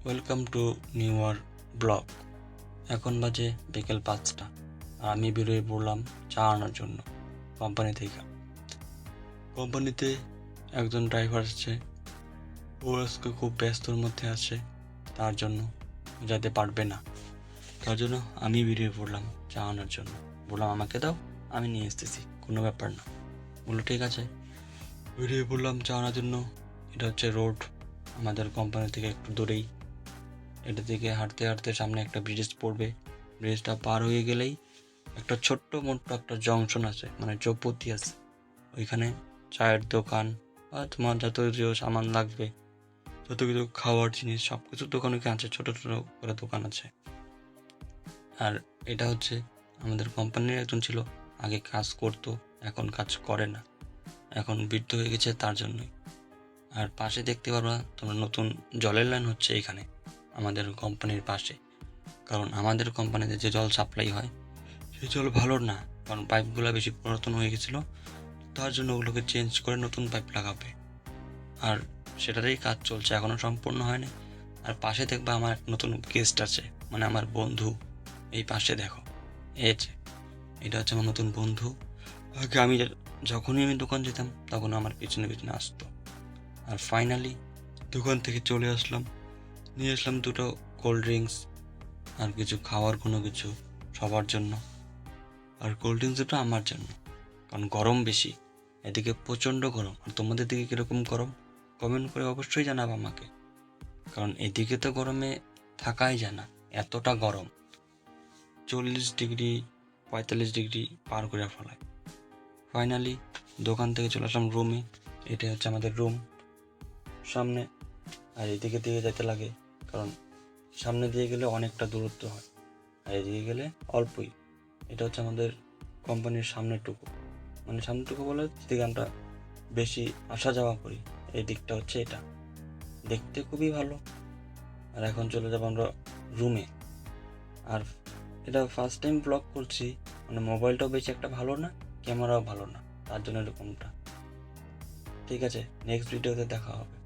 Welcome to newer blog. এখন বাজে বিকেল 5টা আর আমি বেরিয়ে পড়লাম চা আনার জন্য কোম্পানি থেকে। কোম্পানিতে একজন ড্রাইভার আছে, ও আজকে খুব ব্যস্তর মধ্যে আছে, তার জন্য যেতে পারবে না। তার জন্য আমি বেরিয়ে পড়লাম চা আনার জন্য। বললাম আমাকে দাও, আমি নিয়ে আসতেছি, কোনো ব্যাপার না। বললো ঠিক আছে। বেরিয়ে পড়লাম চা আনার জন্য। এটা হচ্ছে রোড আমাদের কোম্পানি থেকে একটু দূরেই। এটা থেকে হাঁটতে হাঁটতে সামনে একটা ব্রিজ পড়বে। ব্রিজটা পার হয়ে গেলেই একটা ছোট্ট মোট্ট একটা জংশন আছে, মানে চৌপতি আছে। ওইখানে চায়ের দোকান বা তোমার যত যে সামান লাগবে, যত কিছু খাওয়ার জিনিস, সব কিছুর দোকান ওইখানে আছে, ছোটো ছোটো করে দোকান আছে। আর এটা হচ্ছে আমাদের কোম্পানির একজন ছিল, আগে কাজ করতো, এখন কাজ করে না, এখন বৃদ্ধ হয়ে গেছে, তার জন্যই। আর পাশে দেখতে পারবা তোমরা নতুন জলের লাইন হচ্ছে এখানে আমাদের কোম্পানির পাশে। কারণ আমাদের কোম্পানিতে যে জল সাপ্লাই হয় সেই জল ভালো না, কারণ পাইপগুলো বেশি পুরাতন হয়ে গেছিলো, তার জন্য ওগুলোকে চেঞ্জ করে নতুন পাইপ লাগাবে। আর সেটাতেই কাজ চলছে, এখনও সম্পূর্ণ হয়নি। আর পাশে দেখবা আমার এক নতুন গেস্ট আছে, মানে আমার বন্ধু। এই পাশে দেখো, এই যে এটা হচ্ছে আমার নতুন বন্ধু। আগে আমি যখনই আমি দোকান যেতাম তখন আমার পিছনে পিছনে আসতো। আর ফাইনালি দোকান থেকে চলে আসলাম, নিয়ে আসলাম দুটো কোল্ড ড্রিঙ্কস আর কিছু খাওয়ার কোনো কিছু সবার জন্য। আর কোল্ড ড্রিঙ্কস দুটো আমার জন্য, কারণ গরম বেশি, এদিকে প্রচণ্ড গরম। আর তোমাদের দিকে কীরকম গরম কমেন্ট করে অবশ্যই জানাবে আমাকে, কারণ এদিকে তো গরমে থাকাই যায় না, এতটা গরম। 40 ডিগ্রি 45 ডিগ্রি পার করে ফেলায়। ফাইনালি দোকান থেকে চলে আসলাম রুমে। এটা হচ্ছে আমাদের রুম সামনে। আর এদিকে দিয়ে যেতে লাগে, কারণ সামনে দিয়ে গেলে অনেকটা দূরত্ব হয়, আর এদিকে গেলে অল্পই। এটা হচ্ছে আমাদের কোম্পানির সামনেরটুকু, মানে সামনেটুকু বলে যেদিকে আমরা বেশি আসা যাওয়া করি, এই দিকটা হচ্ছে এটা। দেখতে খুবই ভালো। আর এখন চলে যাবো আমরা রুমে। আর এটা ফার্স্ট টাইম ব্লগ করছি, মানে মোবাইলটাও বেশি একটা ভালো না, ক্যামেরাও ভালো না, তার জন্য এরকমটা। ঠিক আছে, নেক্সট ভিডিওতে দেখা হবে।